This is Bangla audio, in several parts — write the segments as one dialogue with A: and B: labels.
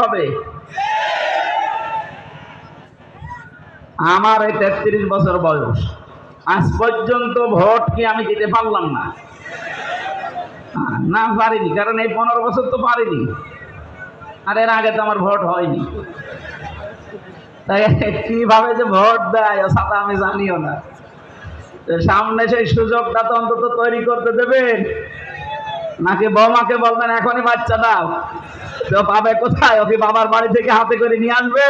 A: হবে? আমার এই 33 বছর বয়স, আজ পর্যন্ত ভোট কি আমি দিতে পারলাম না? না পারিনি, কারণ এই 15 বছর তো পারিনি, আর এর আগে তো আমার ভোট হয়নি। তাই কিভাবে যে ভোট দেয় ও সাথে আমি জানিও না। সামনে সেই সুযোগটা তো অন্তত তৈরি করতে দেবেন, নাকি বৌমাকে বলবেন এখনই বাচ্চা দাও? তো পাবে কোথায়? ওকে বাবার বাড়ি থেকে হাতে করে নিয়ে আসবে?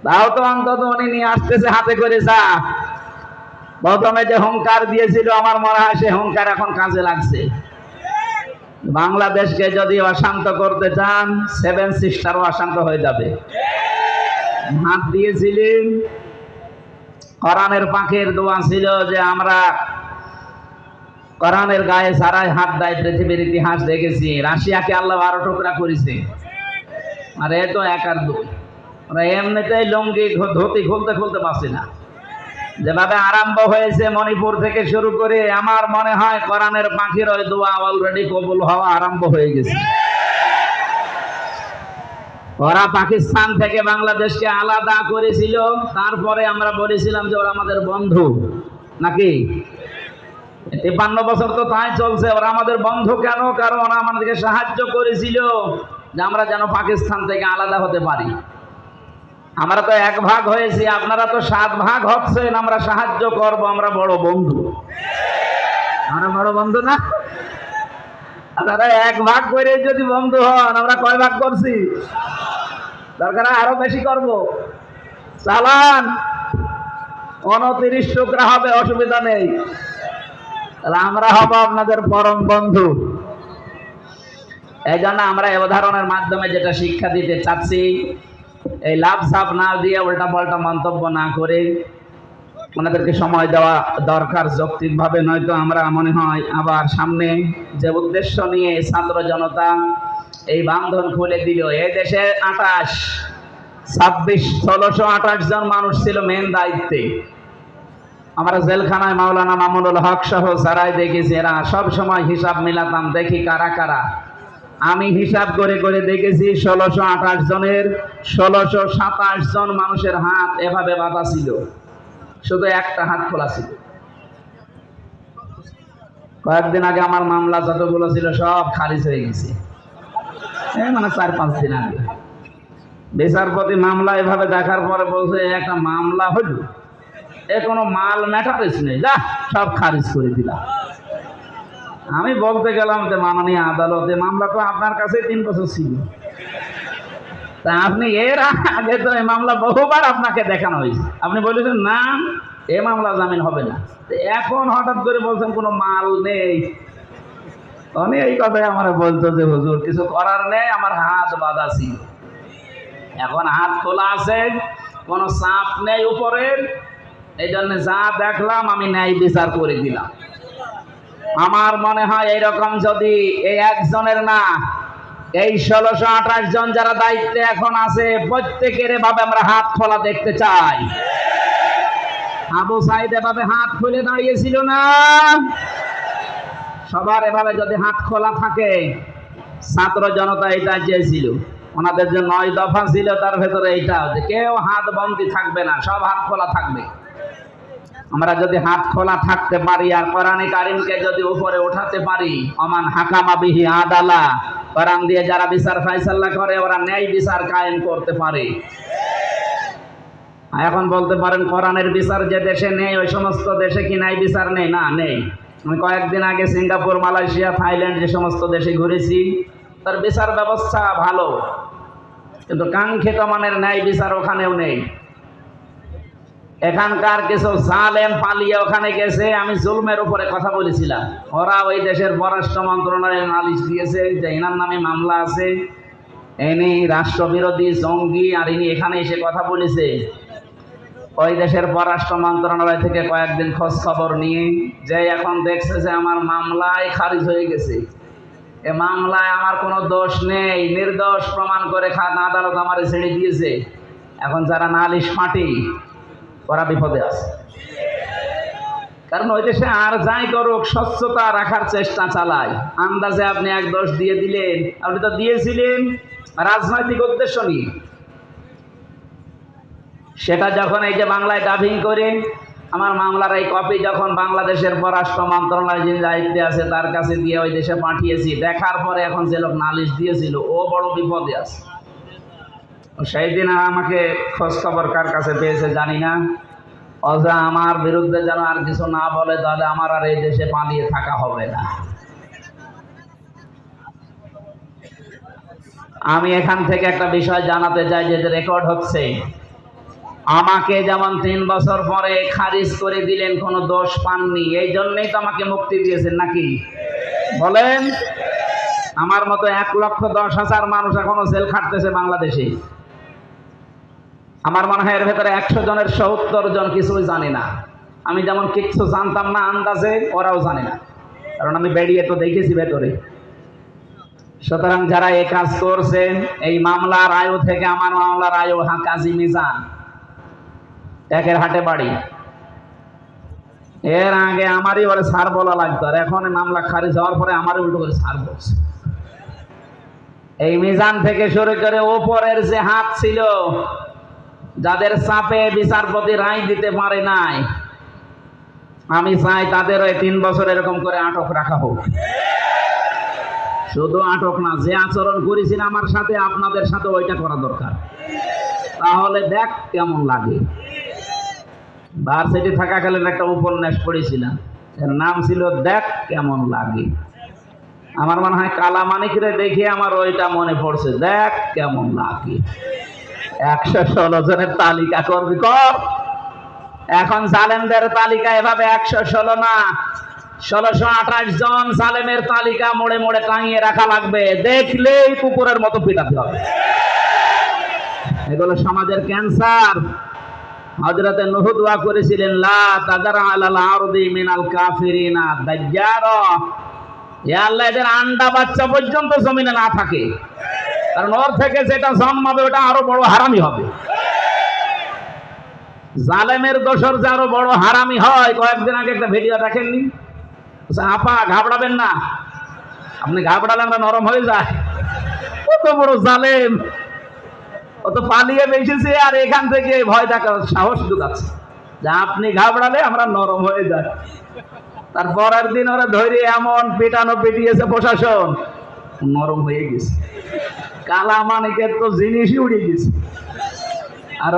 A: তাও তো অন্তত উনি নিয়ে আসতেছে হাতে করে। যা প্রথমে যে হুঙ্কার দিয়েছিল, আমার মনে হয় সে হুঙ্কার এখন কাজে লাগছে। বাংলাদেশকে যদি অশান্ত করতে চান, 7 সিস্টারও অশান্ত হয়ে যাবে। হাত দিয়েছিলেন, কোরআনের পাখির দোয়া ছিল যে আমরা কোরআনের গায়ে সারাই হাত দেয়, পৃথিবীর ইতিহাস দেখেছি। রাশিয়াকে আল্লাহ 12 টুকরা করেছে, আর এ তো 1 আর 2। ওরা এমনিতেই লুঙ্গি ধুতি খুলতে খুলতে পারছে না। যেভাবে আরম্ভ হয়েছে মণিপুর থেকে শুরু করে, আমার মনে হয় কোরআনের পাখির ওই দোয়া অলরেডি কবুল হওয়া আরম্ভ হয়ে গেছে। ওরা পাকিস্তান থেকে বাংলাদেশকে আলাদা করেছিল, তারপরে আমরা বলেছিলাম যে ওরা আমাদের বন্ধু, নাকি? 53 বছর তো তাই চলছে। ওরা আমাদের বন্ধু কেন? কারণ ওরা আমাদেরকে সাহায্য করেছিল যে আমরা যেন পাকিস্তান থেকে আলাদা হতে পারি। আমরা তো 1 ভাগ হয়েছি, আপনারা তো 7 ভাগ হচ্ছেন। আমরা সাহায্য করব, আমরা বড় বন্ধু। আমরা বড় বন্ধু না? আপনারা 1 ভাগ করে যদি বন্ধু হন, আমরা কয় ভাগ করছি? দরকার আরো বেশি করব। চালান, 29 টুকরা হবে, অসুবিধা নেই। তাহলে আমরা হব আপনাদের পরম বন্ধু। এই জন্য আমরা এই উদাহরণের মাধ্যমে যেটা শিক্ষা দিতে চাচ্ছি, এই লাভ সাপ না দিয়ে, উল্টা পাল্টা মন্তব্য না করে ওনাদেরকে সময় দেওয়া দরকার যৌক্তিকভাবে। নয়তো আমরা মনে হয় আবার সামনে যে উদ্দেশ্য নিয়ে ছাত্র জনতা এই বান্ধন খুলে দিল, এই দেশে 1628 জন মানুষ ছিল মেন দায়িত্বে। আমরা জেলখানায় মাওলানা মামুনুল হক সহ যারাই দেখেছি, এরা সব সময় হিসাব মিলাতাম, দেখি কারা কারা। আমি হিসাব করে করে দেখেছি 1628 জনের 1627 জন মানুষের হাত এভাবে বাঁধা ছিল, শুধু একটা হাত খোলা ছিল। কয়েকদিন আগে আমার মামলা যতগুলো ছিল সব খারিজ হয়ে গেছে, মানে 4-5 দিন আগে। বিচারপতি মামলা এভাবে দেখার পরে বলছে, একটা মামলা হলো, এ কোনো মাল ম্যাটারেস নেই, যা সব খারিজ করে দিলাম। আমি বলতে গেলাম যে মাননীয় আদালতে, মামলা তো আপনার কাছে 3 বছর ছিল, তা আপনি এর আগে তো এই মামলা বহুবার আপনাকে দেখানো হয়েছে, আপনি বলেছেন না এ মামলা জামিন হবে না, এখন হঠাৎ করে বলছেন কোনো মাল নেই। উনি এই কথাই আমার বলতো যে হুজুর কিছু করার নেই, আমার হাত বাঁধা ছিল, এখন হাত খোলা আছে, কোনো চাপ নেই উপরের। এই জন্য যা দেখলাম আমি ন্যায় বিচার করে দিলাম। আমার মনে হয় এইরকম যদি এই একজনের না, এই 1628 জন যারা দায়িত্বে এখন আছে, প্রত্যেকের এভাবে আমরা হাত খোলা দেখতে চাই। আবু সাইদ এভাবে হাত খুলে দাঁড়িয়েছিল না? সবার এভাবে যদি হাত খোলা থাকে, ছাত্র জনতা এটা চেয়েছিল। ওনাদের যে 9 দফা ছিল তার ভেতরে এইটা যে কেউ হাত বন্দি থাকবে না, সব হাত খোলা থাকবে। আমরা যদি হাত খোলা থাকতে পারি আর কোরআনে কারিমকে যদি উপরে উঠাতে পারি, আমান হাকামা বিহি আদালা, কোরআন দিয়ে যারা বিচার ফায়সালা করে ওরা ন্যায় বিচার কায়েম করতে পারে। এখন বলতে পারেন কোরআনের বিচার যে দেশে নেই, ওই সমস্ত দেশে কি ন্যায় বিচার নেই? না, নেই। আমি কয়েকদিন আগে সিঙ্গাপুর, মালয়েশিয়া, থাইল্যান্ড যে সমস্ত দেশে ঘুরেছি, তার বিচার ব্যবস্থা ভালো, কিন্তু কাঙ্ক্ষিত মানের ন্যায় বিচার ওখানেও নেই। এখানকার কিছু জালেম পালিয়ে ওখানে গেছে, আমি জুলমের উপরে কথা বলেছিলাম। ওরা ওই দেশের পররাষ্ট্র মন্ত্রণালয়ে নালিশ দিয়েছে যে এনার নামে মামলা আছে, ইনি রাষ্ট্রবিরোধী, জঙ্গি, আর ইনি এখানে এসে কথা বলেছে। ওই দেশের পররাষ্ট্র মন্ত্রণালয় থেকে কয়েকদিন খোঁজ খবর নিয়ে যে এখন দেখছে যে আমার মামলায় খারিজ হয়ে গেছে, এ মামলায় আমার কোনো দোষ নেই, নির্দোষ প্রমাণ করে আদালত আমার ছেড়ে দিয়েছে। এখন যারা নালিশ পার্টি ওরা বিপদে আছে, কারণ ওই দেশে আর যাই করুক স্বচ্ছতা রাখার চেষ্টা চালায়। আন্দাজে আপনি 1 দোষ দিয়ে দিলেন, আপনি তো দিয়েছিলেন, রাজনৈতিক উদ্দেশ্য নিয়ে। সেটা যখন এই যে বাংলায় ডাবিং করে আমার মামলার এই কপি যখন বাংলাদেশের পররাষ্ট্র মন্ত্রণালয় যিনি দায়িত্বে আছে তার কাছে দিয়ে ওই দেশে পাঠিয়েছি, দেখার পরে এখন যে লোক নালিশ দিয়েছিল ও বড় বিপদে আছে। সেই দিন আমাকে খোঁজ খবর কার কাছে পেয়েছে জানি না, অযা আমার বিরুদ্ধে যেন আর কিছু না বলে, তাহলে আমার আর এই দেশে পালিয়ে থাকা হবে না। আমি এখান থেকে একটা বিষয় জানাতে চাই যে রেকর্ড হচ্ছে, আমাকে যেমন 3 বছর পরে খারিজ করে দিলেন, কোনো দোষ পাননি, এই জন্যই তো আমাকে মুক্তি দিয়েছেন নাকি বলেন? আমার মতো 1,10,000 মানুষ এখনো জেল খাটতেছে বাংলাদেশে। আমার মনে হয় এর ভেতরে 100 জনের 70 জন কিছুই জানে না। আমি যেমন কিচ্ছু জানতাম না আন্দাজে, ওরাও জানে না, কারণ আমি বেরিয়ে তো দেখেছি ভেতরে। সুতরাং যারা এই কাজ করছেন, এই মামলার আয়ু থেকে আমার মামলার আয়ু কাজী মিজান, একের হাটে বাড়ি, এর আগে আমারই ওরে স্যার বলা লাগতো, আর এখন মামলা খারিজ হওয়ার পরে আমারই উল্টো করে স্যার বলছে। এই মিজান থেকে শুরু করে ওপরের যে হাত ছিল, যাদের চাপে বিচারপতি রায় দিতে পারে নাই, আমি চাই তাদের ওই 3 বছর এরকম করে আটক রাখা হোক। শুধু আটক না, যে আচরণ করেছিল আমার সাথে আপনাদের সাথে ওইটা করা দরকার। তাহলে দেখ কেমন লাগে। ভার্সিটি থাকাকালীন একটা উপন্যাস পড়েছিলাম, এর নাম ছিল দেখ কেমন লাগে। আমার মনে হয় কালামানিকরে দেখে আমার ওইটা মনে পড়ছে, দেখ কেমন লাগে। 116 জনের তালিকা করবি কর। এখন জালেমদের তালিকা এভাবে 116 না, 1628 জন জালেমের তালিকা মোড়ে মোড়ে টাঙিয়ে রাখা লাগবে, দেখলেই কুকুরের মতো পিটাতে হবে। এগুলো সমাজের ক্যান্সার। হযরতে নূহ দোয়া করেছিলেন, লা তাদার আলাল আরদি মিনাল কাফিরিনা দাজ্জারা, হে আল্লাহ এদের আন্ডা বাচ্চা পর্যন্ত জমিনে না থাকে, কারণ ওর থেকে যেটা জন্মাবে ওটা আরো বড় হারামি হবে। জালেমের দোসর যে আরো বড় হারামি হয়, কয়েকদিন আগে একটা ভিডিও দেখেননি? আপা ঘাবড়াবেন না, আপনি ঘাবড়ালে আমরা নরম হয়ে যায়। কত বড় জালেম, ও তো পালিয়ে বেঁচেছে, আর এখান থেকে ভয় দেখার সাহস ঢুকাচ্ছে যে আপনি ঘাবড়ালে আমরা নরম হয়ে যাই। তার পরের দিন ওরা ধরে এমন পেটানো পিটিয়েছে প্রশাসন, নরম হয়ে গেছে। কালামানিকের তো জিনিসই উড়ে গেছে, আর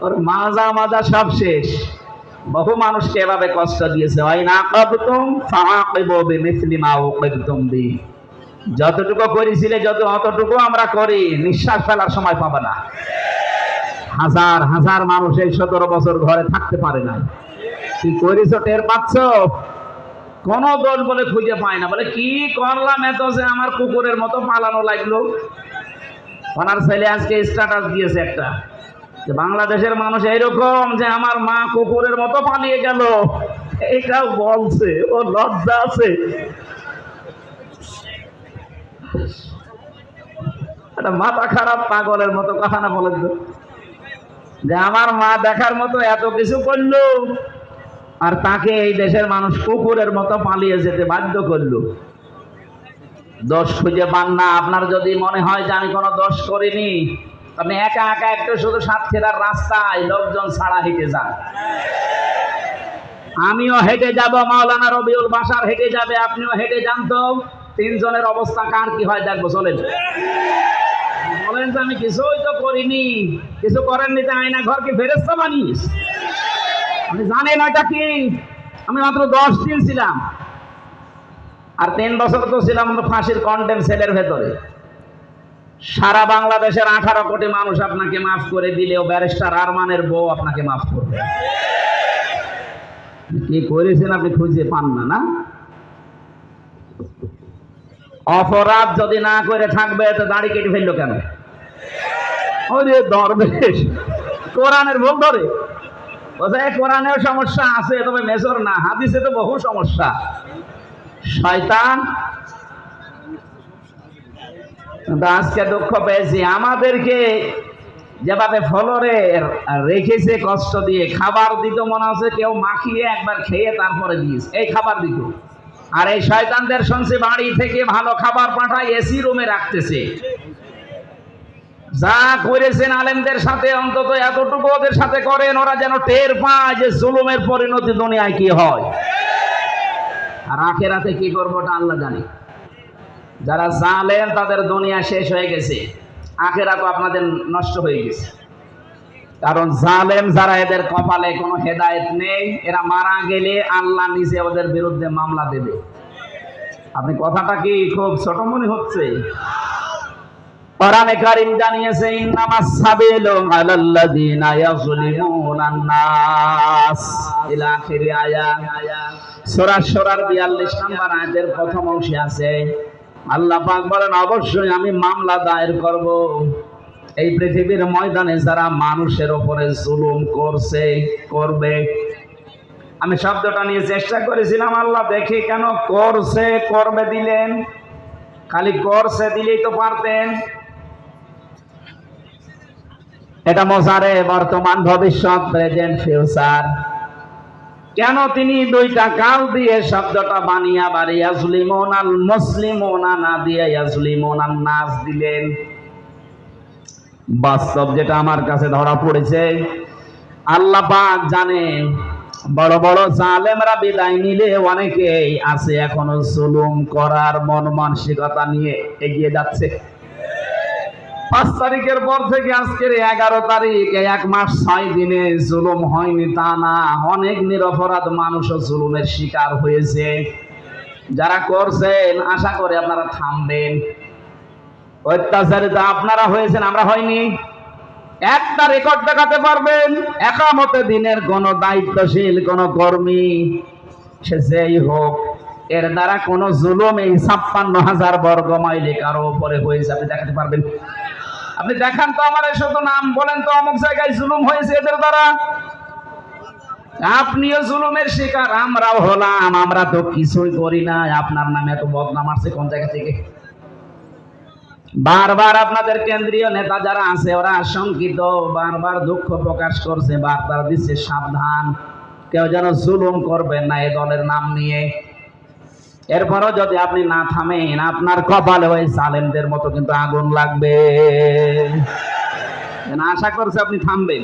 A: ওর মাজা মাজা সব শেষ। বহু মানুষকে এভাবে কষ্ট দিয়েছে। যতটুকু করেছিলে অতটুকু আমরা করি, নিঃশ্বাস ফেলার সময় পাবে না। হাজার হাজার মানুষ এই 17 বছর ঘরে থাকতে পারে না। কি করেছ টের পাচ্ছ? কোন দোষ বলে খুঁজে পায় না, বলে কি করলাম এত যে আমার কুকুরের মতো পালানো লাগলো। ওনার ছেলে আজকে স্ট্যাটাস দিয়েছে একটা, যে বাংলাদেশের মানুষ এইরকম যে আমার মা কুকুরের মতো পালিয়ে গেল, এটা বলছে। ও লজ্জা আছে? একটা মাথা খারাপ পাগলের মতো কথা না বলেন তো, যে আমার মা দেখার মতো এত কিছু করলো, আর তাকে এই দেশের মানুষ কুকুরের মতো পালিয়ে যেতে বাধ্য করলো। দোষ খুঁজে পান না। আপনার যদি মনে হয় যে আমি কোনো দোষ করিনি, আপনি একা একা একটু শুধু সাতক্ষীরার রাস্তায় লোকজন ছাড়া হেঁটে যান। আমিও হেঁটে যাব, মাওলানা রবিউল বাশার হেঁটে যাবে, আপনিও হেঁটে যান। তো 3 জনের অবস্থা কার কি হয় দেখবো, চলেন। বলেন যে আমি কিছুই তো করিনি, কিছু করেননি, তো আয়না ঘর কি ফেরেশতা বানিস? আপনি জানেন ওইটা কি? আমি মাত্র 10 দিন ছিলাম, আর 3 বছর তো ছিলাম ফাঁসির কন্টেম সেলের ভেতরে। সারা বাংলাদেশের 18 কোটি মানুষ আপনাকে মাফ করে দিলেও ব্যারিস্টার আরমানের বউ আপনাকে মাফ করবে। কি করেছেন আপনি খুঁজে পান না, না? অপরাধ যদি না করে থাকবে তো দাড়ি কেটে ফেললো কেন? ওই যে দরবেশ কোরআনের ভোগ ধরে, কোরআনেও সমস্যা আছে, তবে মেজর না, হাদিসে তো বহু সমস্যা। শয়তান। আজকে দুঃখ পেয়েছি, আমাদেরকে যেভাবে ফলরে রেখেছে কষ্ট দিয়ে, খাবার দিত মনে হচ্ছে কেউ মাখিয়ে একবার খেয়ে তারপরে দিয়েছে, এই খাবার দিত। আর এই শয়তানদের শুনছি বাড়ি থেকে ভালো খাবার পাঠায়, এসি রুমে রাখতেছে। যা করেছেন আলেমদের সাথে অন্তত এতটুকু ওদের সাথে করেন, ওরা যেন টের পায় যে জুলুমের পরিণতি দুনিয়ায় কি হয় আর আখিরাতে কি করবো ওটা আল্লাহ জানে। যারা জালেম তাদের দুনিয়া শেষ হয়ে গেছে, আখিরাত আপনাদের নষ্ট হয়ে গেছে। কারণ জালেম যারা, এদের কপালে কোনো হেদায়েত নেই, এরা মারা গেলে আল্লাহ নিজে ওদের বিরুদ্ধে মামলা দেবে। আপনি কথাটা কি খুব ছোট মনে হচ্ছে? কোরআনে কারীম জানিয়েছে ইন্নামাস সাবিলু আলাল্লাযিনা ইয়াযলিমুনান নাস ইলা আখিরি আয়াত। সূরা সূরার 42 নম্বর আয়াতের প্রথম অংশে আছে আল্লাহ পাক বলেন, অবশ্যই আমি মামলা দায়ের করব এই পৃথিবীর ময়দানে যারা মানুষের উপরে জুলুম করছে করবে। আমি শব্দটা নিয়ে চেষ্টা করেছিলাম, আল্লাহ দেখি কেন করছে করবে দিলেন, খালি করছে দিলেই তো পারতেন। এটা মোজারে, বর্তমান ভবিষ্যৎ, প্রেজেন্ট ফিউচার। কেন তিনি দুইটা কাল দিয়ে শব্দটা বানিয়ে আবার ইয়াজলিমুনাল মুসলিমুনা না দিয়ে ইয়াজলিমুনান নাস দিলেন? বাস্তব যেটা আমার কাছে ধরা পড়েছে, আল্লাহ পাক জানেন বড় বড় জালেমরা বিদায় নিলে অনেকেই আছে এখনো জুলুম করার মন মানসিকতা নিয়ে এগিয়ে যাচ্ছে। 5 তারিখের পর থেকে আজকের 11 তারিখ, 1 মাস 6 দিনে জুলুম হয়নি তা না, অনেক নিরপরাধ মানুষও জুলুমের শিকার হয়েছে। যারা করছেন আশা করি আপনারা থামবেন। অত্যাচারিত আপনারা হয়েছেন, আমরা হয়নি। একটা রেকর্ড দেখাতে পারবেন একামতে দিনের কোন দায়িত্বশীল কোন কর্মী, সে যেই হোক, এর দ্বারা কোন জুলুম এই 56,000 বর্গ মাইলে কারো উপরে হয়েছে? আপনি দেখাতে পারবেন? আপনি দেখান তো আমার, শুধু নাম বলেন তো অমুক জায়গায় জুলুম হয়েছে এদের দ্বারা। আপনিও জুলুমের শিকার, আমরাও হলাম। আমরা তো কিছুই করি না, আপনার নামে এত বদনাম আসছে কোন জায়গা থেকে? বারবার আপনাদের কেন্দ্রীয় নেতা যারা আছে ওরা আশঙ্কিত, বারবার দুঃখ প্রকাশ করছে, বার্তা দিচ্ছে সাবধান, কেউ যেন জুলুম করবেন না এ দলের নাম নিয়ে। এরপরও যদি আপনি না থামেন, আপনার কপালে ওই জালেমদের মতো কিন্তু আগুন লাগবে। আশা করছে আপনি থামবেন।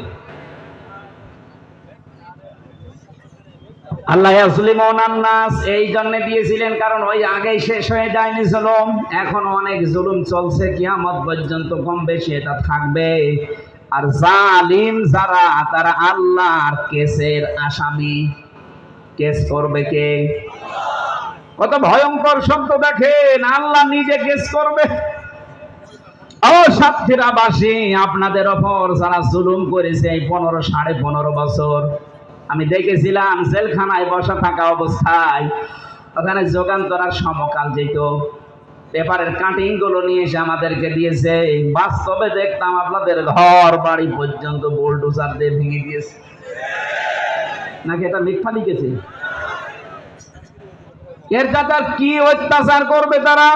A: আল্লাহ ইয়াজলিমুনান নাস এই জন্য দিয়েছিলেন কারণ ওই আগেই শেষ হয়ে যায়নি জুলুম, এখন অনেক জুলুম চলছে, কিয়ামত পর্যন্ত কম বেশি এটা থাকবে। আর জালিম যারা, তারা আল্লাহর কেসের আসামি। কেস করবে কে? কত ভয়ঙ্কর শব্দ দেখেন, আল্লাহ নিজে কেস করবে। ও সাতক্ষীরাবাসী, আপনাদের ওপর যারা জুলুম করেছে এই 15-15.5 বছর, আমি দেখেছিলাম জেলখানায় বসা থাকা অবস্থায় ওখানে যোগান্তরার সমকাল যেত, পেপারের কাটিং গুলো নিয়ে এসে আমাদেরকে দিয়েছে। বাস্তবে দেখতাম আপনাদের ঘর বাড়ি পর্যন্ত বুলডোজার দিয়ে ভেঙে দিয়েছে। নাকি এটা মিথ্যা লিখেছে? এর কাতার কি অত্যাচার করবে তারা?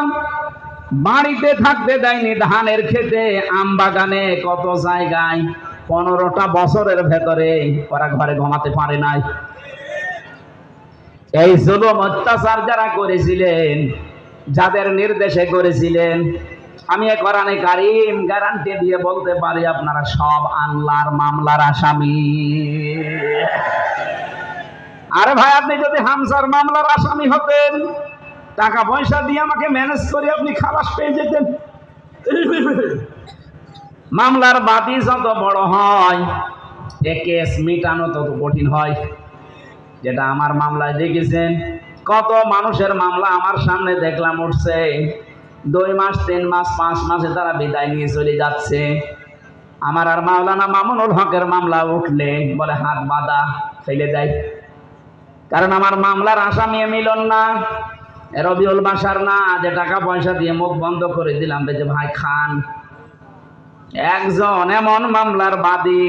A: বাড়িতে থাকতে দেয়নি, ধানের খেতে, আম বাগানে, কত জায়গায় 15টা বছরের ভেতরে ওরা ঘরে ঘুমাতে পারে নাই। এই জুলুম অত্যাচার যারা করেছিলেন, যাদের নির্দেশে করেছিলেন, আমি কোরআনে কারীম গ্যারান্টি দিয়ে বলতে পারি আপনারা সব আল্লাহর মামলার আসামি। আরে ভাই, আপনি যদি হামজার মামলার আসামি হতেন, টাকা পয়সা দিয়ে আমাকে ম্যানেজ করে আপনি খালাস পেয়ে যেতেন। মামলার বাদী যত বড় হয়, এ কেস মিটানো তত কঠিন হয়। যেটা আমার মামলায় দেখেছেন, কত মানুষের মামলা আমার সামনে দেখলাম উঠছে, 2 মাস 3 মাস 5 মাসে তারা বিদায় নিয়ে চলে যাচ্ছে। আমার আর মাওলানা মামুনুল হকের মামলা উঠলে বলে হাত বাঁধা, ফেলে দেয়। কারণ আমার মামলার আসামি মিলন না, রবিউল বাসার না, যে টাকা পয়সা দিয়ে মুখ বন্ধ করে দিলাম যে ভাই খান। একজন এমন মামলার বাদী,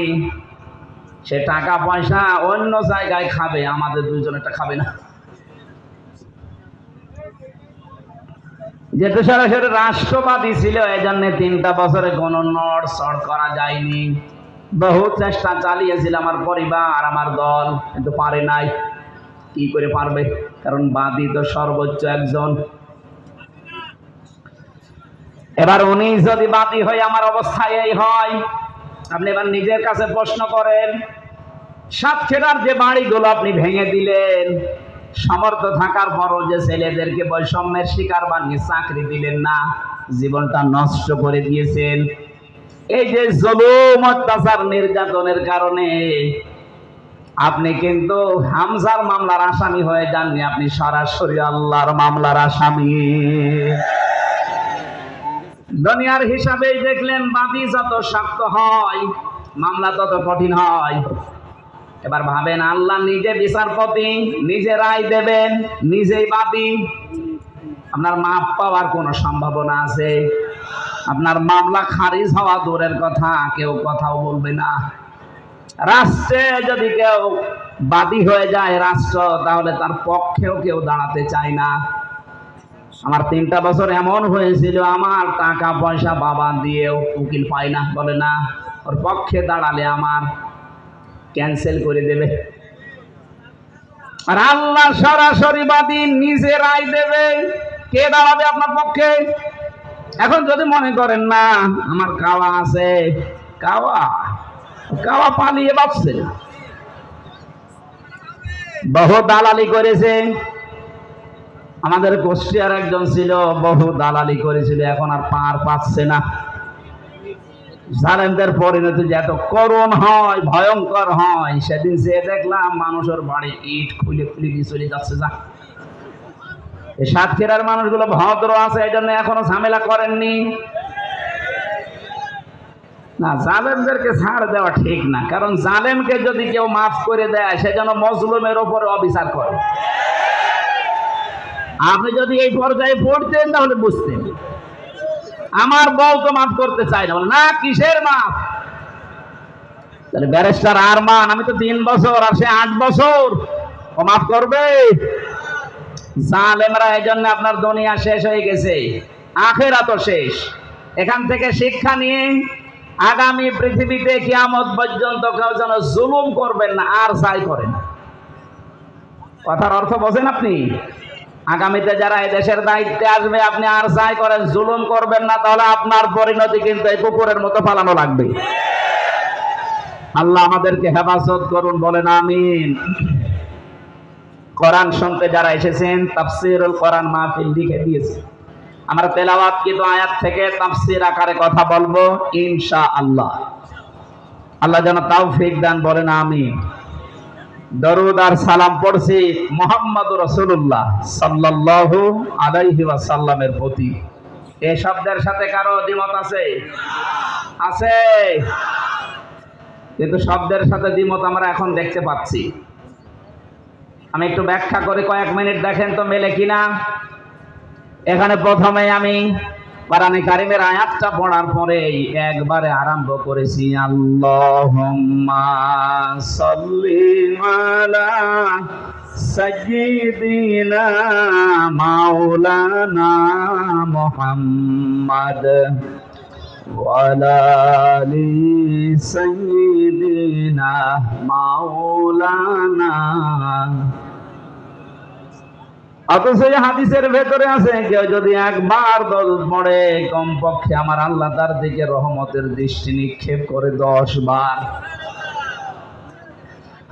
A: সে টাকা পয়সা অন্য জায়গায় খাবে, আমাদের দুইজনেরটা খাবে না। যেহেতু সরাসরি রাষ্ট্রবাদী ছিল, এই জন্য 3টা বছরে কোনো নড়চড় করা যায়নি। বহু চেষ্টা চালিয়েছিল আমার পরিবার, আমার দল, কিন্তু পারে নাই। কি করে পারবে? কারণ বাদী তো সর্বোচ্চ একজন। এবার উনি যদি বাদী হয়ে আমার অবস্থা এই হয়, আপনি এবার নিজের কাছে প্রশ্ন করেন, সাতক্ষীরার যে বাড়িগুলো আপনি ভেঙে দিলেন, সমর্থ থাকার পরও যে ছেলেদেরকে বৈষম্যের শিকার বানিয়ে চাকরি দিলেন না, জীবনটা নষ্ট করে দিয়েছেন, এই যে জুলুম অত্যাচার নির্যাতনের কারণে আপনি কিন্তু হামজার মামলার আসামি হয়ে যাননি, আপনি সরাসরি আল্লাহর মামলার আসামি। দুনিয়ার হিসাবেই দেখলেন, বাদী যত শক্ত হয় মামলা তত কঠিন হয়। এবার ভাবেন, আল্লাহ নিজে বিচারপতি, নিজে রায় দেবেন, নিজেই বাদী, আপনার মাপ পাওয়ার কোনো সম্ভাবনা আছে? আপনার মামলা খারিজ হওয়া দূরের কথা, কেউ কথাও বলবে না। রাষ্ট্রে যদি কেউ বাদী হয়ে যায় রাষ্ট্র, তাহলে তার পক্ষেও কেউ দাঁড়াতে চায় না। আমার 3টা বছর এমন হয়েছিল, আমার টাকা পয়সা বাবা দিয়েও উকিল পাই না, বলে না ওর পক্ষে দাঁড়ালে আমার ক্যান্সেল করে দেবে। আর আল্লাহ সরাসরি বাদী, নিজে রায় দেবে, কে দাঁড়াবে আপনার পক্ষে? এখন যদি মনে করেন না আমার কাওয়া আছে, কাওয়া পালিয়ে বাঁচছে না, বহু দালালি করেছে। আমাদের কুষ্টিয়ার একজন ছিল, বহু দালালি করেছিল, এখন আর পার পাচ্ছে না। জালেমদের পরিণতি যে এত করুণ হয়, ভয়ঙ্কর হয়, সেদিন যে দেখলাম মানুষের বাড়ি ইট খুলে খুলে দিয়ে চলে যাচ্ছে। যা, এই সাতক্ষীরার মানুষগুলো ভদ্র আছে, এই জন্য এখনো ঝামেলা করেননি না। জালেমদেরকে ছাড় দেওয়া ঠিক না, কারণ জালেমকে যদি কেউ মাফ করে দেয়, সে যেন মজলুমের ওপরে অবিচার করে। আপনি যদি এই পর্যায়ে পড়তেন তাহলে বুঝতেন। আমার বউ তো মাফ করতে চাই না, বলে না কিসের মাফ? তাহলে ব্যারিস্টার আরমান, আমি তো 3 বছর আর সে 8 বছর, ও মাফ করবে? জালেমরা, এই জন্য আপনার দুনিয়া শেষ হয়ে গেছে, আখিরাতও শেষ। এখান থেকে শিক্ষা নিয়ে আগামী পৃথিবীতে কিয়ামত পর্যন্ত কেউ যেন জুলুম করবেন না, আর যাই করেন। কথার অর্থ বোঝেন আপনি? আগামীতে যারা এই দেশের দায়িত্বে আসবে, আপনি আর যাই করেন, জুলুম করবেন না, তাহলে আপনার পরিণতি কিন্তু এই কুকুরের মতো পালানো লাগবে। আল্লাহ আমাদেরকে হেফাজত করুন, বলেন আমিন। কোরআন শুনতে যারা এসেছেন, তাফসীরুল কোরআন মাহফিল লিখে দিয়েছে। আমরা তেলাওয়াতকৃত আয়াত থেকে তাফসীর আকারে কথা বলবো ইনশাআল্লাহ। আল্লাহ যেন তৌফিক দান, বলেন আমিন। দরুদ আর সালাম পড়ছি মুহাম্মদুর রাসূলুল্লাহ সাল্লাল্লাহু আলাইহি ওয়াসাল্লামের প্রতি। এই শব্দের সাথে কারো দ্বিমত আছে? আছে, কিন্তু শব্দের সাথে দ্বিমত আমরা এখন দেখতে পাচ্ছি। আমি একটু ব্যাখ্যা করে কয়েক মিনিট দেখেন তো মেলে কিনা। এখানে প্রথমে আমি কোরআনে কারিমের আয়াতটা পড়ার পরে একবারে আরম্ভ করেছি, আল্লাহুম্মা সাল্লি আলা সাইয়্যিদিনা মাওলানা মুহাম্মাদ ওয়া আলা আলি সাইয়্যিদিনা মাওলানা। অথচ এই হাদিসের ভেতরে আছে, কেউ যদি একবার দরুদ পড়ে, কমপক্ষে আমার আল্লাহ তার দিকে রহমতের দৃষ্টি নিক্ষেপ করে 10 বার।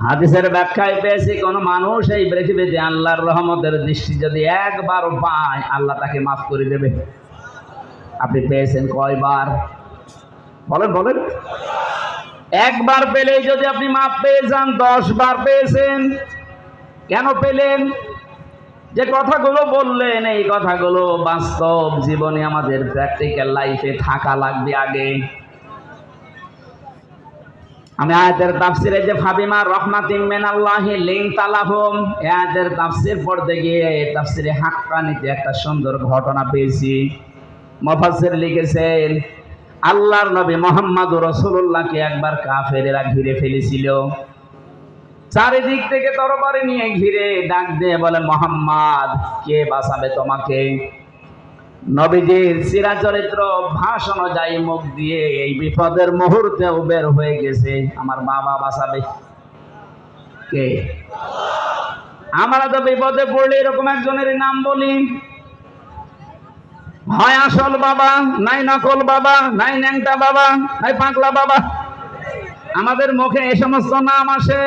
A: হাদিসের ব্যাখ্যায় পেয়েছি, কোন মানুষ এই পৃথিবীতে আল্লাহর রহমতের দৃষ্টি যদি একবার পায়, আল্লাহ তাকে মাফ করে দেবে। আপনি পেয়েছেন কয়বার? বলেন বলেন। একবার পেলেই যদি আপনি মাফ পেয়ে যান, 10 বার পেয়েছেন। কেন পেলেন? যে কথাগুলো বললেন, এই কথাগুলো বাস্তব জীবনে আমাদের প্র্যাকটিক্যাল লাইফে থাকা লাগবে আগে। আমি আয়াতের তাফসিরে যে ফাবিমা রাহমাতিম মিনাল্লাহি লিনতা লাহুম, এই আয়াতের তাফসির পড়তে গিয়ে তাফসিরে হাক্কানিতে একটা সুন্দর ঘটনা পেয়েছি। মুফাসসির লিখেছেন, আল্লাহর নবী মুহাম্মদুর রাসূলুল্লাহকে একবার কাফেরেরা ঘিরে ফেলেছিল। চারিদিক থেকে তরবারি নিয়ে ঘিরে ডাক দিয়ে বলে, মুহাম্মদ, কে বাঁচাবে তোমাকে? নবীজির চিরাচরিত্র ভাষণ অনুযায়ী মুখ দিয়ে এই বিপদের মুহূর্তেও বের হয়ে গেছে, আমার বাবা বাঁচাবে। কে? আমরা তো বিপদে পড়লে এরকম একজনের নাম বলি। হয় আসল বাবা, নাই নকল বাবা, নাই ন্যাংটা বাবা, নাই পাগলা বাবা। আমাদের মুখে এই সমস্ত নাম আসে।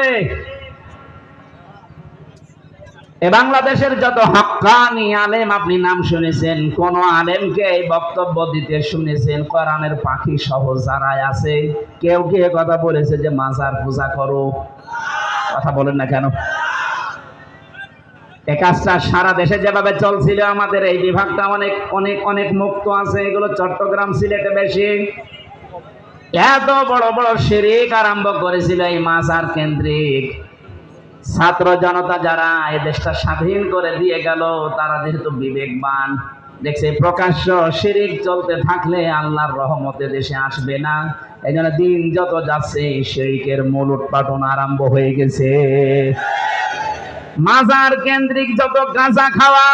A: এ বাংলাদেশের যত হক্কানি আলেম আপনি নাম শুনেছেন, কোন আলেমকে এই বক্তব্য দিতে শুনেছেন কোরআনের পাখি সহ যারাই আছে, কেউ কি কথা বলেছে যে মাজার পূজা করো? কথা বলেন না কেন? এই কাজটা সারা দেশে যেভাবে চলছিল, আমাদের এই বিভাগটা অনেক অনেক অনেক মুক্ত আছে, এগুলো চট্টগ্রাম সিলেটে বেশি। এত বড় বড় শিরিক আরম্ভ করেছিল এই মাজার কেন্দ্রিক ছাত্র জনতা যারা এই দেশটা স্বাধীন করে দিয়ে গেল, তারা যেহেতু বিবেকবান, দেখছে প্রকাশ্য শিরিক চলতে থাকলে আল্লাহর রহমতে দেশে আসবে না। এই জন্য দিন যত যাচ্ছে শিরিকের মূল উৎপাদন আরম্ভ হয়ে গেছে। মাজার কেন্দ্রিক যত গাঁজা খাওয়া,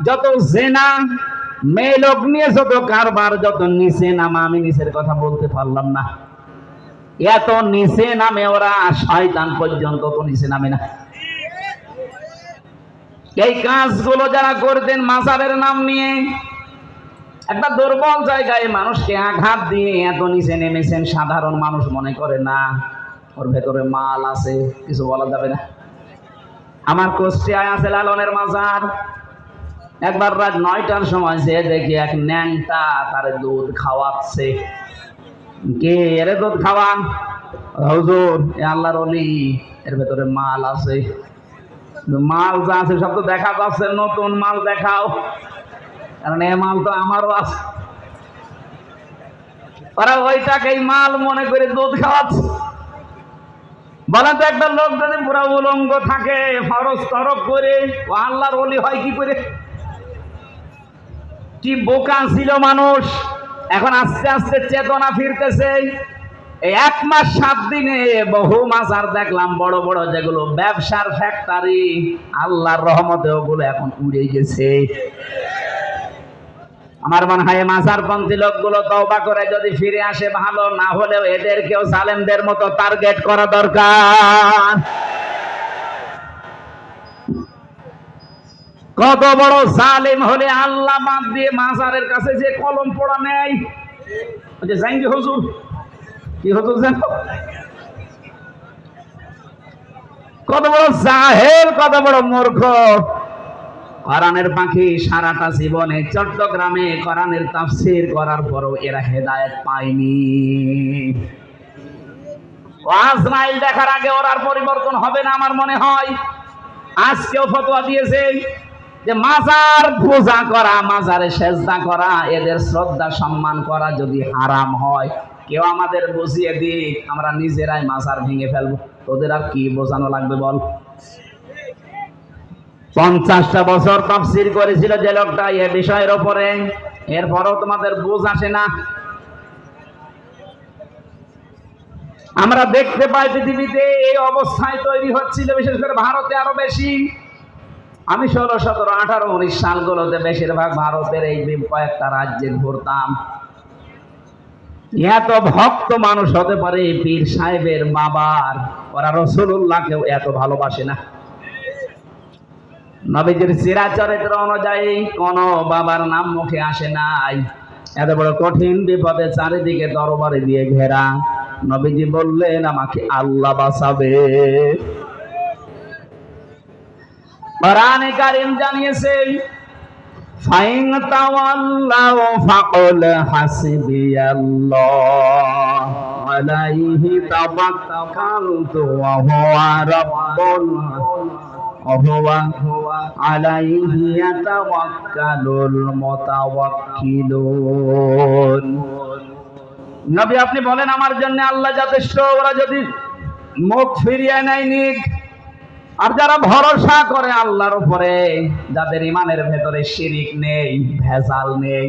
A: যত জেনা, মেয়ে লোক নিয়ে যত কারবার, যত নিচে নামা, আমি নিচের কথা বলতে পারলাম না, এত নিচে নামে ওরা, শয়তান পর্যন্ত তো নিচে নামে না। এই কাজগুলো যারা করতেন মাজারের নাম নিয়ে, একটা দুর্বল জায়গায় মানুষকে আঘাত দিয়ে এত নিচে নেমেছেন, সাধারণ মানুষ মনে করে না ওর ভেতরে মাল আছে, কিছু বলা যাবে না। আমার কুষ্টিয়ায় আছে লালনের মাজার। একবার রাত 9টার সময় যে দেখি এক ন্যাংটা তারে দুধ খাওয়াচ্ছে। কে এর দুধ খাওয়ান? হুজুর, আল্লাহর ওলি, এর ভেতরে মাল আছে। মাল যা আছে সব তো দেখা যাচ্ছে, নতুন মাল দেখাও, কারণ এ মাল তো আমারও আছে। ওরা ওইটাকেই মাল মনে করে দুধ খাওয়াচ্ছে। বলে তো একটা লোক যদি পুরা উলঙ্গ থাকে, ফরজ তরক করে, ও আল্লাহর ওলি হয় কি করে? কি বোকা ছিল মানুষ! এখন আস্তে আস্তে চেতনা ফিরতেছে। এই 1 মাস 7 দিনে বহু মাজার দেখলাম, বড় বড় যেগুলো ব্যবসার ফ্যাক্টরি, আল্লাহর রহমতে ওগুলো এখন উড়ে গেছে। আমার মনে হয় মাজারপন্থী লোকগুলো তওবা করে যদি ফিরে আসে ভালো, না হলেও এদেরকেও জালেমদের মতো টার্গেট করা দরকার। কত বড় জালেম হলে আল্লাহ বাদ দিয়ে মাজারের কাছে যে কলম পড়া নেয়, ওই যে জাঙ্গি হুজুর, কি হুজুর জানো, কত বড় জাহেল, কত বড় মূর্খ। কোরআনের পাখি সারাটা জীবনে চট্টগ্রামে কোরআনের তাফসীর করার পরও এরা হেদায়েত পায়নি। আজরাইল দেখার আগে ওর আর পরিবর্তন হবে না আমার মনে হয়। আজকেও ফতোয়া দিয়েছে যে মাজার পূজা করা, মাজারে সেজদা করা, এদের শ্রদ্ধা সম্মান করা যদি হারাম হয়, কেউ আমাদের বুঝিয়ে দিক, আমরা নিজেরাই মাজার ভেঙে ফেলবো। তোদের আর কি বোঝানো লাগবে বল? 50টা বছর তাফসীর করেছিল যে লোকটা এ বিষয়ের উপরে, এরপরও তোমাদের বুঝ আসে না। আমরা দেখতে পাই পৃথিবীতে এই অবস্থায় তৈরি হচ্ছিল, বিশেষ করে ভারতে আরো বেশি। আমি 16, 17, 18, 19 সালগুলোতে বেশিরভাগ ভারতের এই কয়েকটা রাজ্যে ঘুরতাম। এত ভক্ত মানুষ হতে পারে পীর সাহেবের বাবার, ওরা রাসূলুল্লাহকেও এত ভালোবাসে না। নবীজির সিরাত চরিত্র অনুযায়ী কোন বাবার নাম মুখে আসে নাই। এত বড় কঠিন বিপদে চারিদিকে দরবারে দিয়ে ঘেরা, নবীজি বললেন আমাকে আল্লাহ বাঁচাবে। কোরআনে কারীম জানিয়েছে, ফাইন তাওয়াল্লাউ ফাকুল হাসবিয়াল্লাহ আলাইহি তাওয়াক্কালতু ওয়া হুয়া রাব্বুল আলাইহি ইয়াতাওয়াক্কালুল মুতাওয়াক্কিলুন। নবী আপনি বলেন আমার জন্য আল্লাহ যথেষ্ট। ওরা যদি মুখ ফিরিয়ে নেয় নিক। আর যারা ভরসা করে আল্লাহর উপরে, যাদের ইমানের ভেতরে শিরিক নেই, ভেজাল নেই,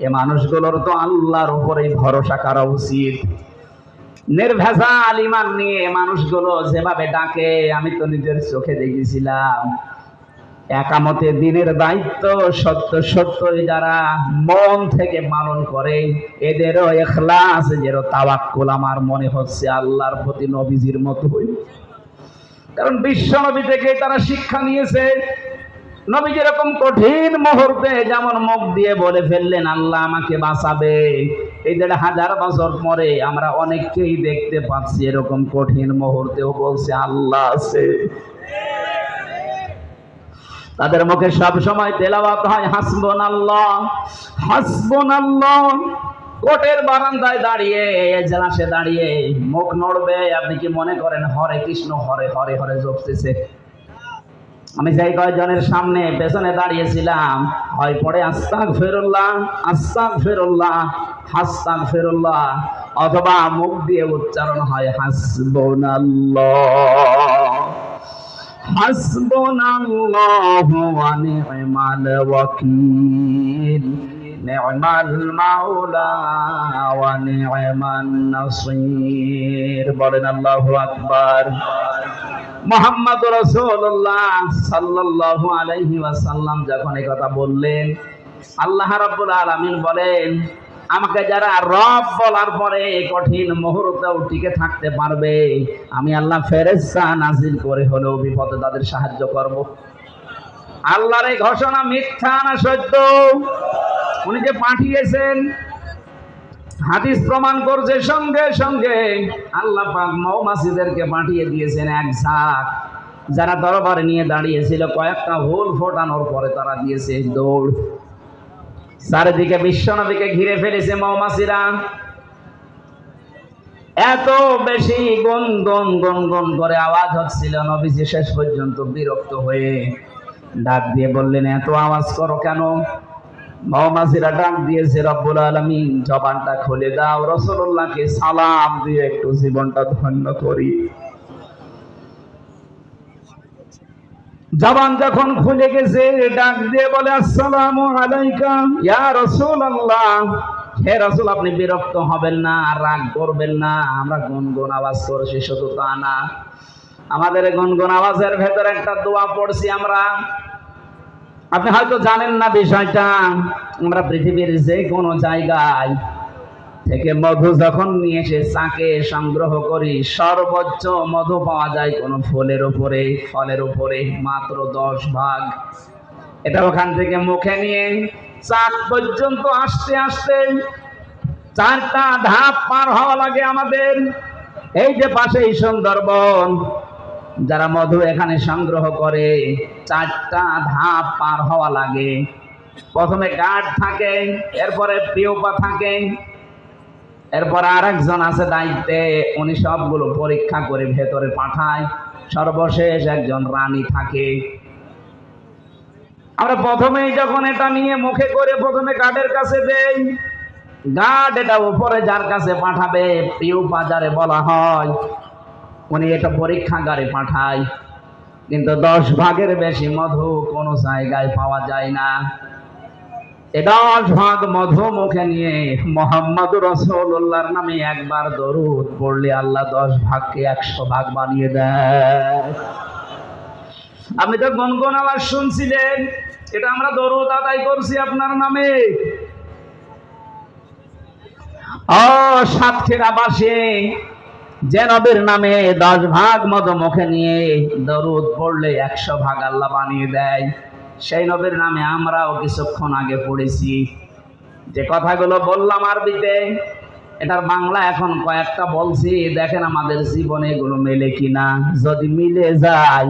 A: এ মানুষগুলোর তো আল্লাহর উপরেই ভরসা করা উচিত। নির্ভেজাল ইমান নিয়ে মানুষগুলো যেভাবে ডাকে, আমি তো নিজের চোখে দেখেছিলাম। একামতে দিনের দায়িত্ব সত্য সত্যই যারা মন থেকে পালন করে, এদেরও ইখলাস, এদেরও তাওয়াক্কুল আমার মনে হচ্ছে আল্লাহর প্রতি নবীজির মতোই। কারণ বিশ্ব নবী থেকে তারা শিক্ষা নিয়েছে। নবী যেরকম কঠিন মুহূর্তে যেমন মুখ দিয়ে বলে ফেললেন আল্লাহ আমাকে বাঁচাবে, এই ১,৫০০ বছর পরে আমরা অনেককেই দেখতে পাচ্ছি এরকম কঠিন মুহূর্তেও বলছে আল্লাহ আছে। তাদের মুখে সব সময় তেলাওয়াত হয় হাসবুনাল্লাহ হাসবুনাল্লাহ। কোর্টের বারান্দায় দাঁড়িয়ে, এজলাসে দাঁড়িয়ে মুখ নড়বে, আপনি কি মনে করেন হরে কৃষ্ণ হরে হরে হরে জপতেছে? আমি যেই কয়েকজনের সামনে পেছনে দাঁড়িয়েছিলাম, হয় পড়ে আস্তাগফিরুল্লাহ আস্তাগফিরুল্লাহ আস্তাগফিরুল্লাহ, অথবা মুখ দিয়ে উচ্চারণ হয় হাসবুনাল্লাহ হাসবুনাল্লাহু ওয়া নি'মাল ওয়াকিল নি'মাল মাওলা ওয়া নি'মান নাসির। বলেন আল্লাহু আকবার। মুহাম্মদুর রাসূলুল্লাহ সাল্লাল্লাহু আলাইহি ওয়াসাল্লাম যখন এই কথা বললেন, আল্লাহ রাব্বুল আলামিন বলেন আমাকে যারা রব বলার পরে কঠিন মুহূর্তেও টিকে থাকতে পারবে, আমি আল্লাহ ফেরেশতা নাজিল করে হলেও বিপদে তাদের সাহায্য করব। আল্লাহর এই ঘোষণা মিথ্যা না সত্য? উনি যে পাঠিয়েছেন, হাদিস প্রমাণ করছে সঙ্গে সঙ্গে আল্লাহ পাক মৌমাছিদেরকে পাঠিয়ে দিয়েছেন এক ঝাঁক। যারা দরবারে নিয়ে দাঁড়িয়েছিল, কয়েকটা হুল ফোটানোর পরে তারা দিয়েছে দৌড়। চারিদিকে বিশ্বনবীকে ঘিরে ফেলেছে মৌমাছিরা। এত বেশি গনগন গনগন করে আওয়াজ হচ্ছিল, নবীজি শেষ পর্যন্ত বিরক্ত হয়ে ডাক দিয়ে বললেন এত আওয়াজ করো কেন? মৌমাছিরা ডাক দিয়েছে রব্বুল আলামিন জবানটা খুলে দাও, রাসূলুল্লাহকে সালাম দিয়ে একটু জীবনটা ধন্য করি। জবান যখন খুলে গেছে, ডাক দিয়ে বলে আসসালামু আলাইকা ইয়া রাসূলুল্লাহ। হে রাসূল, আপনি বিরক্ত হবেন না, রাগ করবেন না, আমরা গুনগুন আওয়াজ করছি শুধু তা না, আমাদের গুনগুন আওয়াজের ভেতরে একটা দোয়া পড়ছি আমরা। আপনি হয়তো জানেন না বিষয়টা, আমরা পৃথিবীর যে কোনো জায়গায় থেকে মধু যখন নিয়ে এসে চাকে সংগ্রহ করি, সর্বোচ্চ মধু পাওয়া যায় কোন ফলের উপরে মাত্র 10 ভাগ। এটা ওখান থেকে মুখে নিয়ে চাক পর্যন্ত আসতে আসতে 4টা ধাপ পার হওয়া লাগে আমাদের। এই যে পাশেই সুন্দরবন, যারা মধু এখানে সংগ্রহ করে 4টা ধাপ পার হওয়া লাগে। প্রথমে গার্ড থাকে, এরপরে পিওপা থাকে, এরপর আরেকজন আছে দায়িত্বে, উনি সবগুলো পরীক্ষা করে ভেতরে পাঠায়। সর্বশেষ একজন রানী থাকে। আমরা প্রথমেই যখন এটা নিয়ে মুখে করে প্রথমে গার্ডের কাছে দেই, গার্ড এটা উপরে যার কাছে পাঠাবে, পিওপা যারে বলা হয়, উনি এটা পরীক্ষাগারে পাঠায়। কিন্তু 10 ভাগের বেশি মধু কোনো জায়গায় পাওয়া যায় না। 10 ভাগ মধু মুখে নিয়ে মুহাম্মদুর রাসূলুল্লাহর নামে একবার দরুদ পড়লে আল্লাহ 10 ভাগকে 100 ভাগ বানিয়ে দেয়। আপনি তো গুনগুন আওয়াজ শুনছিলেন, এটা আমরা দরুদ আদায় করছি আপনার নামে। ও সাতক্ষীরাবাসী, যে নবীর নামে 10 ভাগ মধু মুখে নিয়ে দরুদ পড়লে 100 ভাগ আল্লাহ বানিয়ে দেয়, সেই নবীর নামে আমরাও কিছুক্ষণ আগে পড়েছি। যে কথাগুলো বললাম আরবিতে, এটার বাংলা এখন কয়েকটা বলছি, দেখেন আমাদের জীবনে এগুলো মেলে কিনা। যদি মিলে যায়,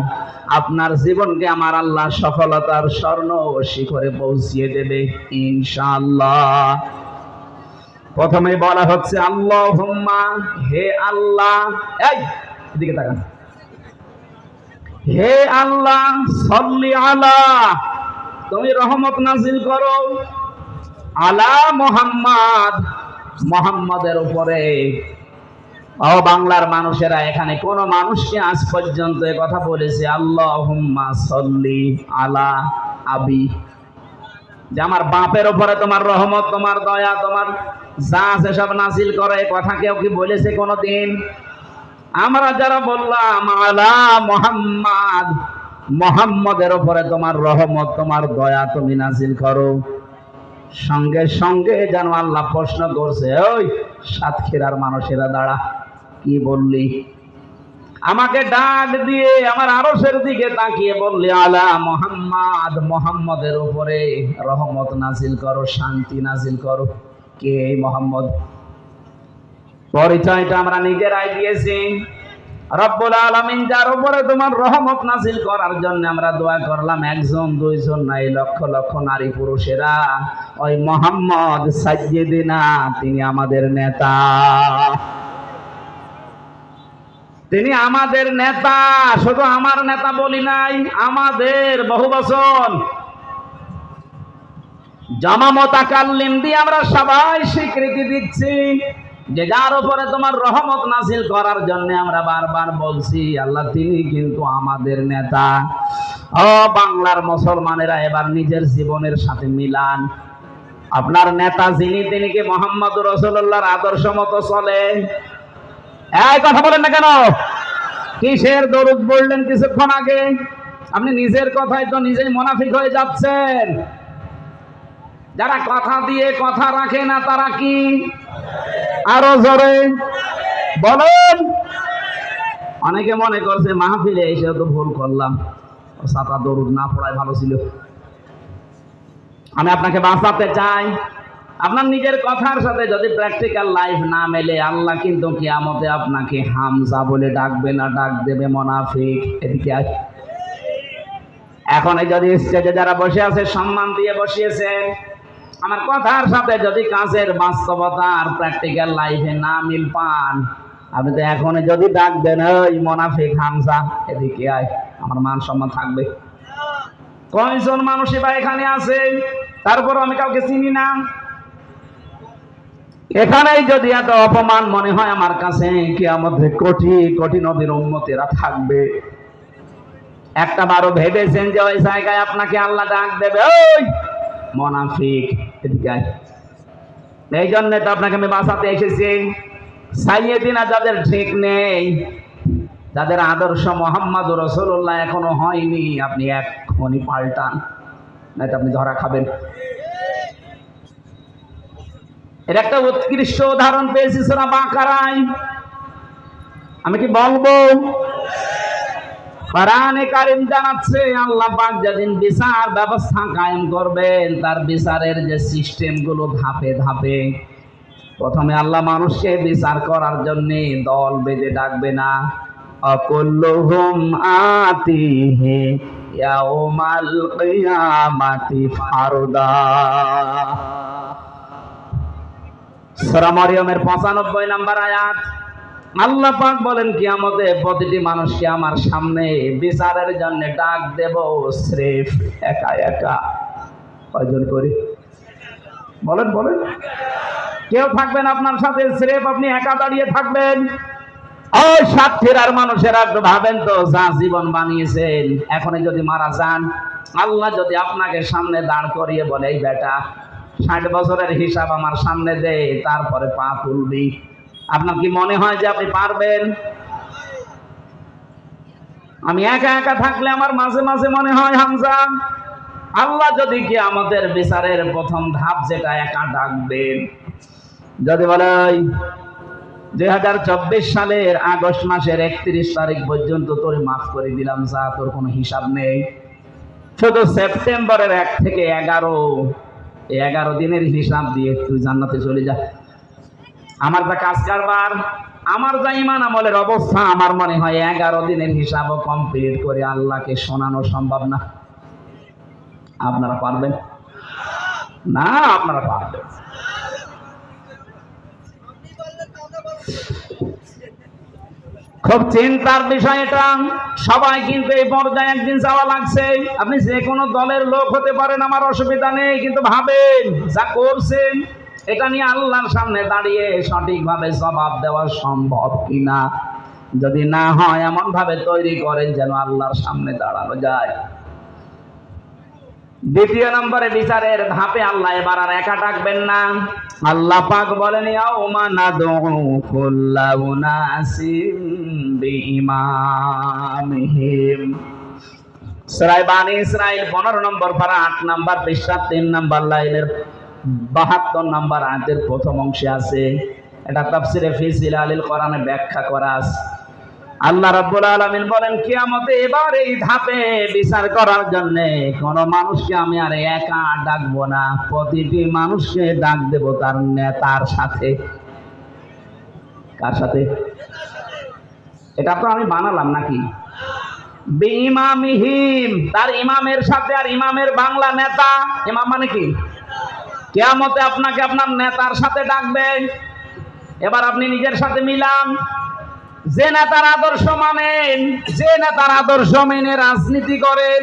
A: আপনার জীবনকে আমার আল্লাহ সফলতার স্বর্ণ শিখরে পৌঁছিয়ে দেবে ইনশাআল্লাহ। প্রথমে বলা হচ্ছে আল্লাহুম্মা, হে আল্লাহ, এই এদিকে তাকান, হে আল্লাহ সাল্লি আলা, তুমি রহমত নাজিল করো, আলা মুহাম্মদ, মুহাম্মাদের উপরে। ও বাংলার মানুষেরা, এখানে কোন মানুষকে আজ পর্যন্ত এই কথা বলেছে আল্লাহুম্মা সাল্লি আলা আবি, যে আমার বাপের উপরে তোমার রহমত, তোমার দয়া, তোমার যা আছে সব নাজিল করে, এই কথা কেউ কি বলেছে কোনদিন? আমরা যারা বললাম আলা মুহাম্মদ, মুহাম্মদের উপরে তোমার রহমত, তোমার দয়া তুমি নাজিল করো, সঙ্গে সঙ্গে যেন আল্লাহ প্রশ্ন করছে, ওই সাতক্ষীরার মানুষেরা দাঁড়া, কি বললি? আমাকে ডাক দিয়ে আমার আরশের দিকে তাকিয়ে বললে, আলা মুহাম্মদ, মুহাম্মদের উপরে রহমত নাজিল করো, শান্তি নাজিল করো। কে এই মুহাম্মদ? পরিচয়টা আমরা নিজেরাই দিয়েছি। রব্বুল আলামিন যার উপরে তোমার রহমত নাজিল করার জন্য আমরা দোয়া করলাম, একজন দুইজন নাই, লক্ষ লক্ষ নারী পুরুষেরা ওই মুহাম্মদ সাইয়্যিদিনা, তিনি আমাদের নেতা, তিনি আমাদের নেতা। শুধু আমার নেতা বলি নাই, আমাদের বহু বছর জামা মুতাকাল্লিম দিয়ে আমরা সবাই স্বীকৃতি দিচ্ছি যে যার উপরে তোমার রহমত নাজিল করার জন্য আমরা বারবার বলছি, আল্লাহ তিনি কিন্তু আমাদের নেতা। ও বাংলার মুসলমানেরা, এবার নিজের জীবনের সাথে মিলান। আপনার নেতা যিনি, তিনি কি মুহাম্মদুর রাসূলুল্লাহর আদর্শ মতো চলে? এই কথা বলেন না কেন? কিসের দরুদ বললেন কিছুক্ষণ আগে? আপনি নিজের কথাই তো নিজেই মুনাফিক হয়ে যাচ্ছেন। যারা কথা দিয়ে কথা রাখে না তারা কি? আরো জোরে বলেন। অনেকে মনে করছে মাহফিলে এসে তো ভুল করলাম, সাতা দরুদ না পড়াই ভালো ছিল। আমি আপনাকে বাঁচাতে চাই। আপনার নিজের কথার সাথে যদি প্র্যাকটিক্যাল লাইফ না মেলে, আল্লাহ কিন্তু কিয়ামতে আপনাকে হামজা বলে ডাকবে না, ডাক দেবে মুনাফিক। এদিকে আয়। এখন যদি স্টেজে যারা বসে আছে সম্মান দিয়ে বসিয়েছেন, আমার কথার সাথে যদি কাজের বাস্তবতা আর প্র্যাকটিক্যাল লাইফে না মিল পান, আপনি তো এখন যদি ডাক দেন ওই মুনাফিক হামজা, এদিকে আয়, আমার মান সম্মান থাকবে? কয়জন মানুষই বা এখানে আছে, তারপর আমি কাউকে চিনি না। এখানেই যদি এত অপমান মনে হয় আমার কাছে, কিয়ামতে কোটি কোটি নবীর উম্মতেরা থাকবে। একটা বারো ভেবেছেন যে ওই জায়গায় আপনাকে আল্লাহ ডাক দেবে, ওই মুনাফিক এদিকে আয়? এই জন্য তো আপনাকে আমি বাঁচাতে এসেছি। সাইয়্যিদিনা যাদের ঠিক নেই, যাদের আদর্শ মুহাম্মদুর রাসূলুল্লাহ এখনো হয়নি, আপনি এখনই পাল্টান, নয়তো আপনি ধরা খাবেন। এর একটা উৎকৃষ্ট উদাহরণ পেয়েছি সূরা বাকারায়। আমি কি বলবো? কোরআনে কারীম জানাচ্ছে আল্লাহ পাক যেদিন বিচার ব্যবস্থা কায়েম করবেন, তার বিচারের যে সিস্টেম গুলো ধাপে ধাপে, প্রথমে আল্লাহ মানুষকে বিচার করার জন্য দল বেঁধে ডাকবে না। আকুল্লুহুম আতিহি ইয়াউমাল কিয়ামাতি ফারদা। সূরা মরিয়মের 95 নম্বর আয়াত। আল্লাহ পাক বলেন, কিয়ামতে প্রতিটি মানুষকে আমার সামনে বিচারের জন্য ডাক দেব, স্রেফ একা একা। কয়জন করি? বলেন বলেন। কেউ থাকবেন আপনার সাথে? স্রেফ আপনি একা দাঁড়িয়ে থাকবেন? ওই সাতক্ষীরার মানুষেরা একটু ভাবেন তো, যা জীবন বানিয়েছেন, এখনই যদি মারা যান, আল্লাহ যদি আপনাকে সামনে দাঁড় করিয়ে বলে, এই বেটা 60 বছরের হিসাব আমার সামনে দে, তারপরে পা তুলবি, আপনার কি মনে হয় যে আপনি পারবেন? আমি একা একা থাকলে আমার মাঝে মাঝে মনে হয় হামজা, আল্লাহ যদি কি আমাদের বিচারের প্রথম ধাপ যেটা একা ডাকবেন, যদি বলে 2024 সালের আগস্ট মাসের 31 তারিখ পর্যন্ত তোরে মাফ করে দিলাম, যা তোর কোনো হিসাব নেই, শুধু সেপ্টেম্বরের 1 থেকে 11 দিনের হিসাব দিয়ে তুই জান্নাতে চলে যা। আমার যা কাজ কারবার, আমার যা ঈমান আমলের অবস্থা, আমার মনে হয় 11 দিনের হিসাবও কমপ্লিট করে আল্লাহকে শোনানো সম্ভব না। আপনারা পারবেন না? আপনারা পারবেন। খুব চিন্তার বিষয় এটা। সবাই কিন্তু এই পর্যায়ে একদিন যাওয়া লাগছে। আপনি যে কোনো দলের লোক হতে পারেন, আমার অসুবিধা নেই, কিন্তু ভাবেন যা করছেন এটা নিয়ে আল্লাহর সামনে দাঁড়িয়ে সঠিকভাবে জবাব দেওয়া সম্ভব কিনা। যদি না হয়, এমন ভাবে তৈরি করেন যেন আল্লাহর সামনে দাঁড়ানো যায়। দ্বিতীয় নম্বরে বিচারের ধাপে আল্লাহ এবার আর একা ডাকবেন না। আল্লাহ পাক বলেন, ইয়াউমা নাদউ কুল্লা উনাসিম বিইমামিহিম। সূরা বানী ইসরাঈল 15 নম্বর পারা 8 নম্বর পৃষ্ঠা 3 নম্বর লাইনের 72 নম্বর আয়াতের প্রথম অংশে আছে। এটা তাফসিরে ফি জিলালিল কোরআনে ব্যাখ্যা করা আছে। আল্লাহ রাব্বুল আলামিন বলেন কিয়ামতে এবার এই ধাপে বিচার করার জন্য কোন মানুষকে আমি আর একা ডাকবো না, প্রতিটি মানুষকে ডাক দেব তার নেতার সাথে। কার সাথে? এটা তো আমি বানালাম নাকি? বিইমামিহিম, তার ইমামের সাথে। আর ইমামের বাংলা নেতা। ইমাম মানে কি? কিয়ামতে আপনাকে আপনার নেতার সাথে ডাকবে। এবার আপনি নিজের সাথে মিলান। যে নেতার আদর্শ মানেন, যে নেতার আদর্শ মেনে রাজনীতি করেন,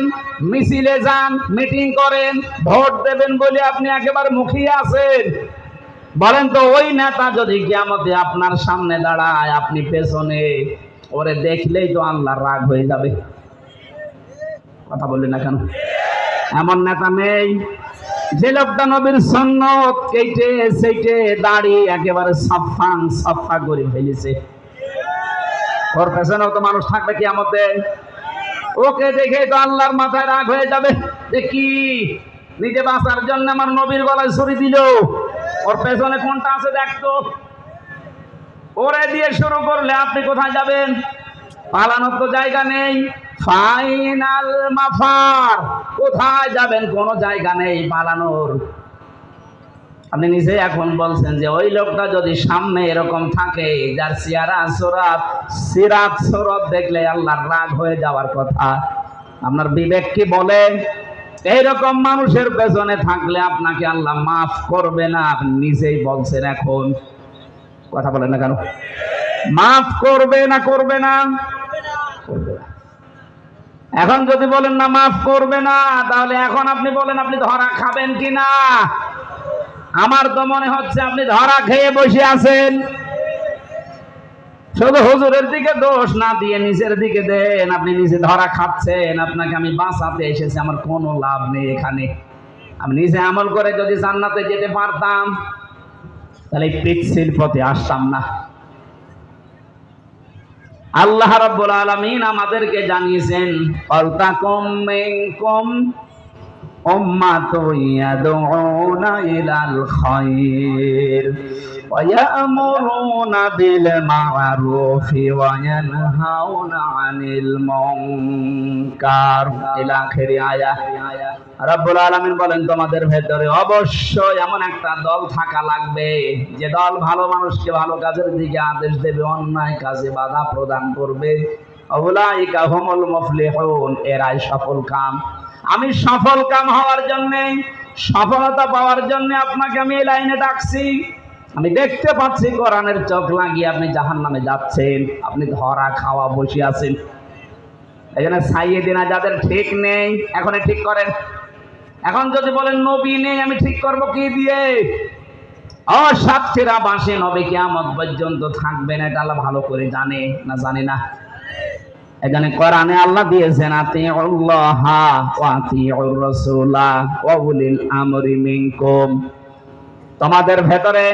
A: মিছিলে যান, মিটিং করেন, ভোট দেবেন বলে আপনি একেবারে মুখিয়ে আছেন, বলেন তো ওই নেতা যদি কিয়ামতে আপনার সামনে দাঁড়ায়, আপনি পেছনে, ওরে দেখলেই তো আল্লাহর রাগ হয়ে যাবে। কথা বললেন না কেন? এমন নেতা নেই যে লোকটা নবীর সুন্নত কেটে সেইটে দাড়ি একেবারে সাফা করে ফেলেছে। ওর পেছনেও তো মানুষ থাকবে কিয়ামতে। ওকে দেখে তো আল্লাহর মাথায় রাগ হয়ে যাবে যে কি নিজে বাঁচার জন্য আমার নবীর গলায় ছুরি দিল, ওর পেছনে কোনটা আছে দেখতো। ওরে দিয়ে শুরু করলে আপনি কোথায় যাবেন? পালানোর তো জায়গা নেই। ফাইনাল মাফার, কোথায় যাবেন? কোনো জায়গা নেই পালানোর। আপনি নিজে এখন বলছেন যে ওই লোকটা যদি সামনে এরকম থাকে, যার সিরাত সুরত দেখলে আল্লাহর রাগ হয়ে যাওয়ার কথা, আপনার বিবেক কি বলে? এইরকম মানুষের পেছনে থাকলে আপনাকে আল্লাহ মাফ করবে না। আপনি নিজেই বলছেন এখন। কথা বলেন না কেন? মাফ করবে না? করবে না? করবে না। এখন যদি বলেন না মাফ করবে না, তাহলে এখন আপনি বলেন আপনি ধরা খাবেন কিনা? আমার তো মনে হচ্ছে আপনি ধরা খেয়ে বসে আছেন। শুধু হুজুরের দিকে দোষ না দিয়ে নিজের দিকে দেন। আপনি নিজে ধরা খাচ্ছেন। আপনাকে আমি বাঁচাতে এসেছি, আমার কোনো লাভ নেই এখানে। আমি নিজে আমল করে যদি জান্নাতে যেতে পারতাম, তাহলে পিচ্ছিল পথে আসতাম না। আল্লাহ রাব্বুল আলামিন আমাদেরকে জানিয়েছেন, ফালতাকুম মিনকুম উম্মাতুন ইয়াদউনা ইলাল খায়র ওয়া ইয়া'মুরুনা বিল মা'রুফি ওয়া ইয়ানহাউনা আনিল মুনকার ইলা আখির আয়াত। রাব্বুল আলামিন বলেন তোমাদের ভেতরে অবশ্যই এমন একটা দল থাকা লাগবে যে দল ভালো মানুষকে ভালো কাজের দিকে আদেশ দেবে, অন্যায় কাজে বাধা প্রদান করবে। উলাইকা হুমুল মুফলিহুন, এরাই সফল কাম। আমি সফল কাম হওয়ার জন্য, সফলতা পাওয়ার জন্য আপনাকে আমি এই লাইনে ডাকছি। আমি দেখতে পাচ্ছি কোরআনের চোখ লাগিয়ে আপনি জাহান্নামে যাচ্ছেন। আপনি ধরা খাওয়া বসে আছেন। এই জন্য সাইয়েদিনা যাদের ঠিক নেই, এখনই ঠিক করেন। এখন যদি বলেন নবী নেই, আমি ঠিক করব কি দিয়ে? সাক্ষীরা বাসে নবী কিয়ামত পর্যন্ত থাকবেন, এটা আল্লাহ ভালো করে জানে না? জানে না? এখানে কোরআনে আল্লাহ দিয়েছেন আতিউল্লাহা ওয়া আতিউর রাসূলা ওয়া উলিল আমরি মিনকুম। তোমাদের ভেতরে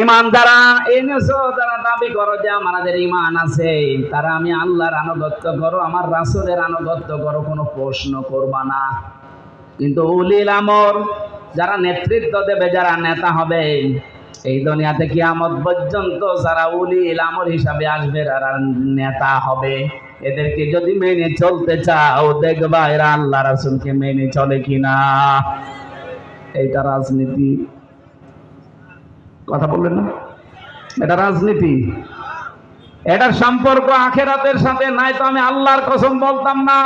A: ঈমান যারা এনেছো, যারা দাবি করো যে আমাদের ঈমান আছে, তারা আমি আল্লাহর আনুগত্য করো, আমার রাসূলের আনুগত্য করো, কোনো প্রশ্ন করবা না। কিন্তু উলিল আমর, যারা নেতৃত্ব দেবে, যারা নেতা হবে এই দুনিয়াতে কিয়ামত পর্যন্ত, যারা উলিল আমর হিসাবে আসবে, যারা নেতা হবে, এদেরকে যদি মেনে চলতে চাও, দেখবা এরা আল্লাহ রাসূলকে মেনে চলে কিনা। এইটা রাজনীতি। কথা বললেন না? এটা রাজনীতি। এটার সম্পর্ক আখিরাতের সাথে নাই তো আমি আল্লাহর কসম বলতাম না।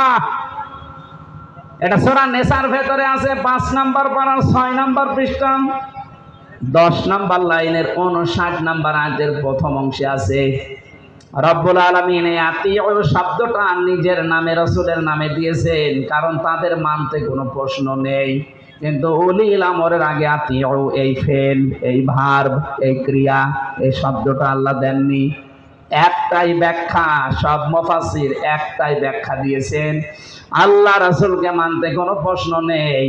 A: এটা সূরা নেসার ভেতরে আছে, 5 নাম্বার পারার 6 নাম্বার পৃষ্ঠা 10 নাম্বার লাইনের 59 নাম্বার আয়াতের প্রথম অংশে আছে। রব্বুল আলামিন এই আতিউ শব্দটা নিজের নামে, রাসূলের নামে দিয়েছেন, কারণ তাদের মানতে কোনো প্রশ্ন নেই। কিন্তু উলিল আমরের আগে আতিউ, এই ফেল, এই ভার্ব, এই ক্রিয়া, এই শব্দটা আল্লাহ দেননি। একটাই ব্যাখ্যা, সব মুফাসসির একটাই ব্যাখ্যা দিয়েছেন, আল্লাহ রাসূলকে মানতে কোনো প্রশ্ন নেই।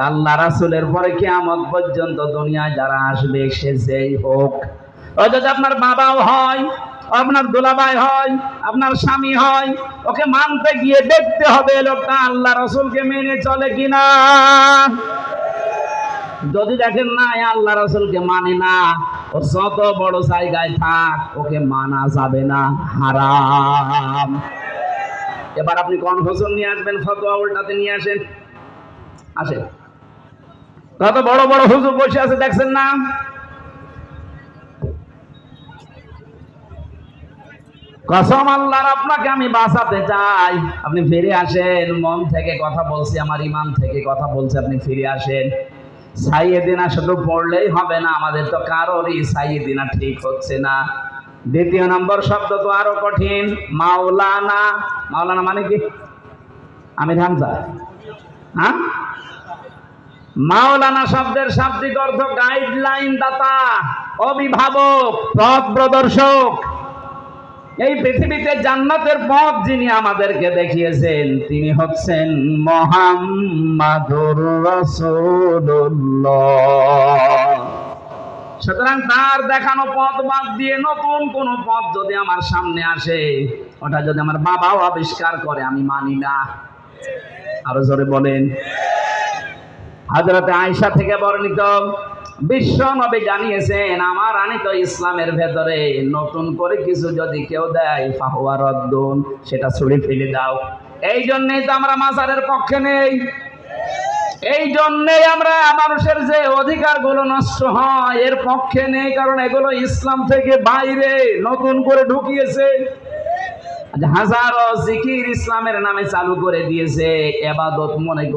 A: আল্লাহ রাসূলের পরে কিয়ামত পর্যন্ত দুনিয়ায় যারা আসবে, সে যেই হোক, ওই যদি আপনার বাবাও হয়, আপনার দুলাভাই হয়, আপনার স্বামী হয়, ওকে মানতে গিয়ে দেখতে হবে লোকটা আল্লাহ রাসূলকে মেনে চলে কিনা। যদি দেখেন না আল্লাহ রাসূলকে মানে না, ও যত বড় জায়গায় থাক, ওকে মানা যাবে না, হারাম। এবার আপনি কনফিউশন নিয়ে আসবেন, ফতোয়া উল্টাতে নিয়ে আসেন। আসেন, কত বড় বড় হুজুর বসে আছে দেখছেন না? কসম আল্লাহর, আপনাকে আমি বাঁচাতে চাই। আপনি ফিরে আসেন, মন থেকে কথা বলছি, আমার ইমান থেকে কথা বলছি, আপনি ফিরে আসেন। সাইয়েদিনা শুধু পড়লেই হবে না, আমাদের তো কারোরই সাইয়েদিনা ঠিক হচ্ছে না। দ্বিতীয় নম্বর শব্দ তো আরো কঠিন, মাওলানা। মাওলানা মানে কি? আমির হামজা, হ্যাঁ? মাওলানা শব্দের শাব্দিক অর্থ গাইডলাইন দাতা, অভিভাবক, পথ প্রদর্শক। এই পৃথিবীতে জান্নাতের পথ যিনি আমাদেরকে দেখিয়েছেন, তিনি হচ্ছেন মুহাম্মাদুর রাসূলুল্লাহ। সুতরাং তার দেখানো পথ বাদ দিয়ে নতুন কোন পথ যদি আমার সামনে আসে, ওটা যদি আমার বাবাও আবিষ্কার করে, আমি মানি না। আরো জোরে বলেন। হযরতে আয়েশা থেকে বর্ণিত, বিশ্ব নবী জানিয়েছেন, আমার আনিত ইসলামের ভেতরে নতুন করে কিছু যদি কেউ দেয়, ফাহুয়া রদ্দুন, সেটা ছুঁড়ে ফেলে দাও। এই জন্যই তো আমরা মাজারের পক্ষে নেই। এই জন্যই আমরা মানুষের যে অধিকারগুলো নষ্ট হয় এর পক্ষে নেই, কারণ এগুলো ইসলাম থেকে বাইরে নতুন করে ঢুকিয়েছে। হাজারো জিকির ইসলামের নামে চালু করে দিয়েছে, ইবাদত মনে করে।